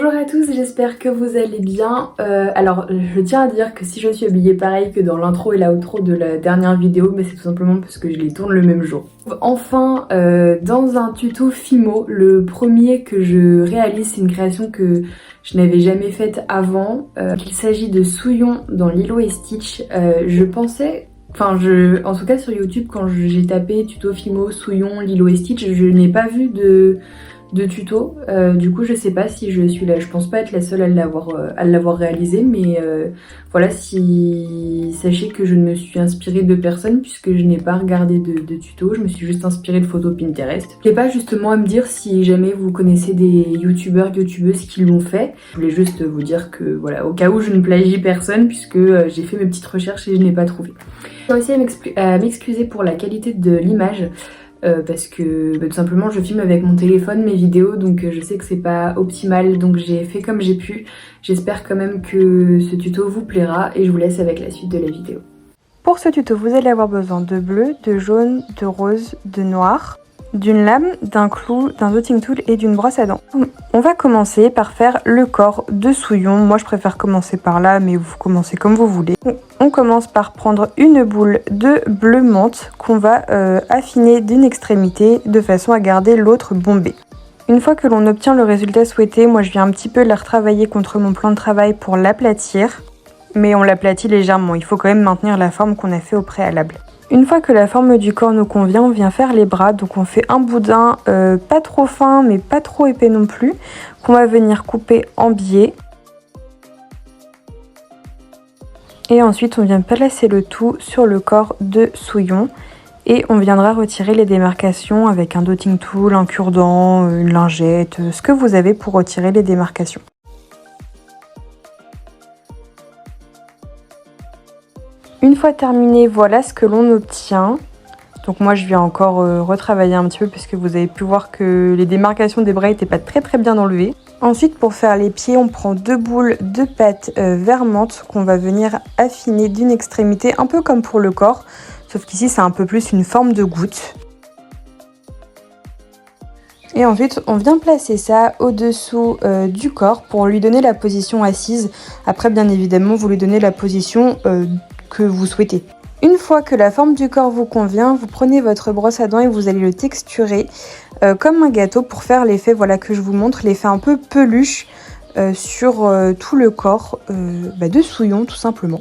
Bonjour à tous, j'espère que vous allez bien. Alors je tiens à dire que si je suis habillée pareil que dans l'intro et l'outro de la dernière vidéo, mais c'est tout simplement parce que je les tourne le même jour. Enfin, dans un tuto Fimo, le premier que je réalise, c'est une création que je n'avais jamais faite avant. Il s'agit de Souillon dans Lilo et Stitch. Je pensais... en tout cas sur YouTube, quand j'ai tapé tuto Fimo, Souillon, Lilo et Stitch, je n'ai pas vu de tuto. Du coup, je sais pas si je suis là. Je pense pas être la seule à l'avoir réalisé, mais voilà, sachez que je ne me suis inspirée de personne puisque je n'ai pas regardé de tuto. Je me suis juste inspirée de photos Pinterest. N'hésitez pas justement à me dire si jamais vous connaissez des youtubeurs, youtubeuses qui l'ont fait. Je voulais juste vous dire que voilà, au cas où je ne plagie personne puisque j'ai fait mes petites recherches et je n'ai pas trouvé. Je tiens aussi à m'excuser pour la qualité de l'image. Parce que tout simplement je filme avec mon téléphone mes vidéos, donc je sais que c'est pas optimal, donc j'ai fait comme j'ai pu. J'espère quand même que ce tuto vous plaira et je vous laisse avec la suite de la vidéo. Pour ce tuto, vous allez avoir besoin de bleu, de jaune, de rose, de noir, d'une lame, d'un clou, d'un dotting tool et d'une brosse à dents. On va commencer par faire le corps de Souillon. Moi je préfère commencer par là, mais vous commencez comme vous voulez. On commence par prendre une boule de bleu menthe qu'on va affiner d'une extrémité de façon à garder l'autre bombée. Une fois que l'on obtient le résultat souhaité, moi je viens un petit peu la retravailler contre mon plan de travail pour l'aplatir. Mais on l'aplatit légèrement, il faut quand même maintenir la forme qu'on a fait au préalable. Une fois que la forme du corps nous convient, on vient faire les bras. Donc on fait un boudin pas trop fin mais pas trop épais non plus, qu'on va venir couper en biais. Et ensuite on vient placer le tout sur le corps de Souillon. Et on viendra retirer les démarcations avec un dotting tool, un cure-dent, une lingette, ce que vous avez pour retirer les démarcations. Une fois terminé, voilà ce que l'on obtient. Donc moi je viens encore retravailler un petit peu puisque vous avez pu voir que les démarcations des bras n'étaient pas très bien enlevées. Ensuite pour faire les pieds, on prend deux boules de pâte vert menthe qu'on va venir affiner d'une extrémité, un peu comme pour le corps, sauf qu'ici c'est un peu plus une forme de goutte. Et ensuite on vient placer ça au-dessous du corps pour lui donner la position assise. Après bien évidemment vous lui donnez la position que vous souhaitez. Une fois que la forme du corps vous convient, vous prenez votre brosse à dents et vous allez le texturer comme un gâteau pour faire l'effet voilà, que je vous montre, l'effet un peu peluche sur tout le corps de Souillon tout simplement.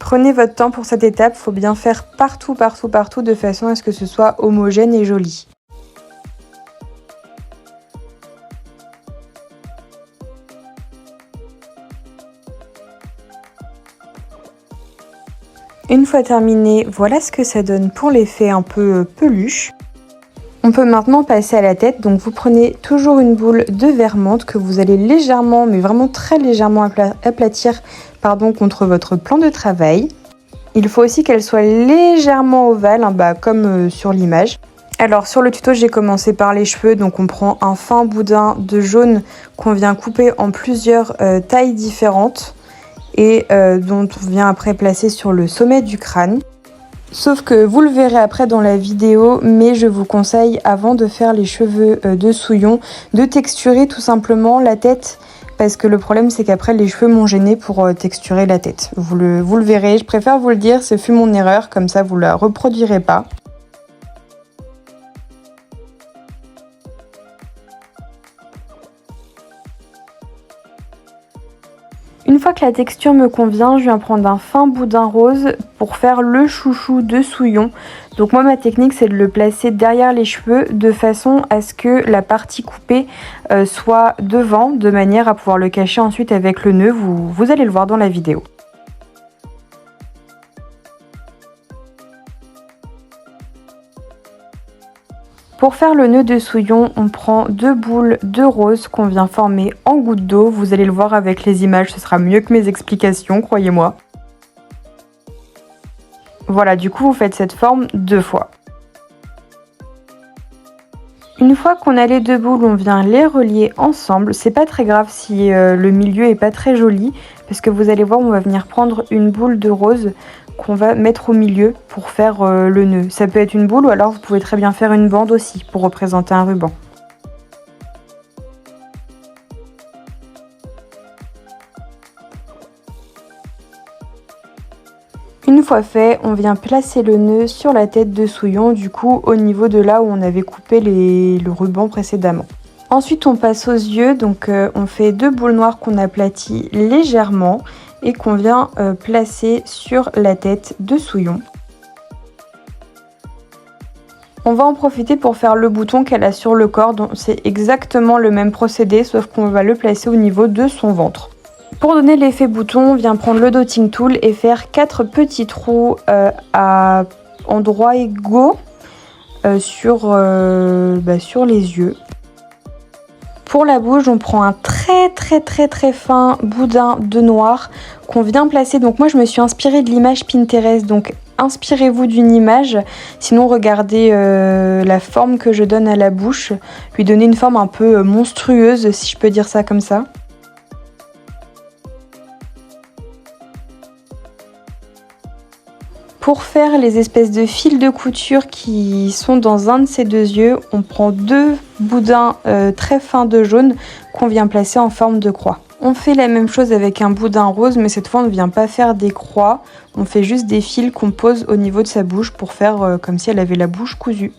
Prenez votre temps pour cette étape, il faut bien faire partout de façon à ce que ce soit homogène et joli. Une fois terminé, voilà ce que ça donne pour l'effet un peu peluche. On peut maintenant passer à la tête, donc vous prenez toujours une boule de vert menthe que vous allez légèrement, mais vraiment très légèrement aplatir contre votre plan de travail. Il faut aussi qu'elle soit légèrement ovale, comme sur l'image. Alors sur le tuto j'ai commencé par les cheveux, donc on prend un fin boudin de jaune qu'on vient couper en plusieurs tailles différentes. Et dont on vient après placer sur le sommet du crâne. Sauf que vous le verrez après dans la vidéo, mais je vous conseille avant de faire les cheveux de Souillon, de texturer tout simplement la tête. Parce que le problème c'est qu'après les cheveux m'ont gêné pour texturer la tête. Vous le verrez, je préfère vous le dire, ce fut mon erreur, comme ça vous la reproduirez pas. Une fois que la texture me convient, je viens prendre un fin boudin rose pour faire le chouchou de Souillon. Donc moi ma technique c'est de le placer derrière les cheveux de façon à ce que la partie coupée soit devant, de manière à pouvoir le cacher ensuite avec le nœud, vous allez le voir dans la vidéo. Pour faire le nœud de Souillon, on prend deux boules de rose qu'on vient former en gouttes d'eau. Vous allez le voir avec les images, ce sera mieux que mes explications, croyez-moi. Voilà, du coup vous faites cette forme 2 fois. Une fois qu'on a les deux boules, on vient les relier ensemble. C'est pas très grave si le milieu est pas très joli, parce que vous allez voir, on va venir prendre une boule de rose qu'on va mettre au milieu pour faire le nœud. Ça peut être une boule ou alors vous pouvez très bien faire une bande aussi pour représenter un ruban. fois fait, on vient placer le nœud sur la tête de Souillon, du coup au niveau de là où on avait coupé le ruban précédemment. Ensuite on passe aux yeux, donc on fait 2 boules noires qu'on aplatit légèrement et qu'on vient placer sur la tête de Souillon. On va en profiter pour faire le bouton qu'elle a sur le corps, donc c'est exactement le même procédé sauf qu'on va le placer au niveau de son ventre. Pour donner l'effet bouton, on vient prendre le dotting tool et faire 4 petits trous à endroits égaux sur les yeux. Pour la bouche, on prend un très fin boudin de noir qu'on vient placer. Donc moi je me suis inspirée de l'image Pinterest, donc inspirez-vous d'une image, sinon regardez la forme que je donne à la bouche, lui donner une forme un peu monstrueuse si je peux dire ça comme ça. Pour faire les espèces de fils de couture qui sont dans un de ces 2 yeux, on prend 2 boudins très fins de jaune qu'on vient placer en forme de croix. On fait la même chose avec un boudin rose, mais cette fois on ne vient pas faire des croix, on fait juste des fils qu'on pose au niveau de sa bouche pour faire comme si elle avait la bouche cousue.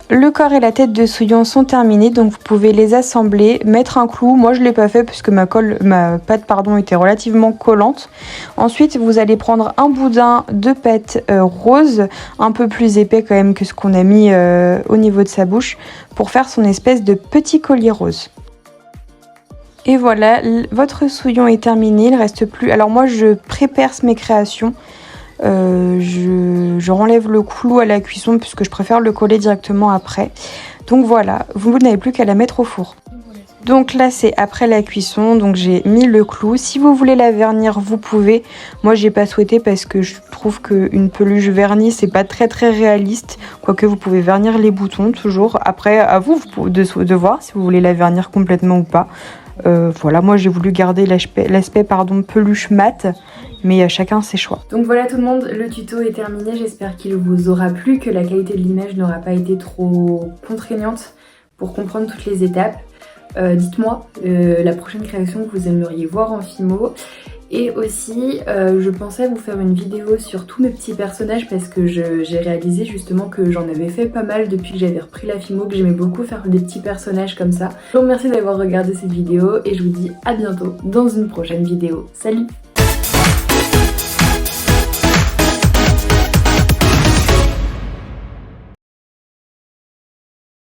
Le corps et la tête de Souillon sont terminés, donc vous pouvez les assembler, mettre un clou. Moi je ne l'ai pas fait puisque ma pâte était relativement collante. Ensuite vous allez prendre un boudin de pâte rose, un peu plus épais quand même que ce qu'on a mis au niveau de sa bouche, pour faire son espèce de petit collier rose. Et voilà, votre Souillon est terminé, il reste plus... Alors moi je pré-perce mes créations. Je renlève le clou à la cuisson puisque je préfère le coller directement après. Donc voilà, vous n'avez plus qu'à la mettre au four. Donc là c'est après la cuisson, donc j'ai mis le clou. Si vous voulez la vernir, vous pouvez. Moi j'ai pas souhaité parce que je trouve qu'une peluche vernie c'est pas très réaliste. Quoique vous pouvez vernir les boutons toujours. Après à vous de voir si vous voulez la vernir complètement ou pas. Voilà, moi j'ai voulu garder l'aspect peluche mat, mais chacun ses choix. Donc voilà tout le monde, le tuto est terminé, j'espère qu'il vous aura plu, que la qualité de l'image n'aura pas été trop contraignante pour comprendre toutes les étapes. Dites-moi la prochaine création que vous aimeriez voir en Fimo. Et aussi, je pensais vous faire une vidéo sur tous mes petits personnages parce que j'ai réalisé justement que j'en avais fait pas mal depuis que j'avais repris la Fimo, que j'aimais beaucoup faire des petits personnages comme ça. Je vous remercie d'avoir regardé cette vidéo et je vous dis à bientôt dans une prochaine vidéo. Salut!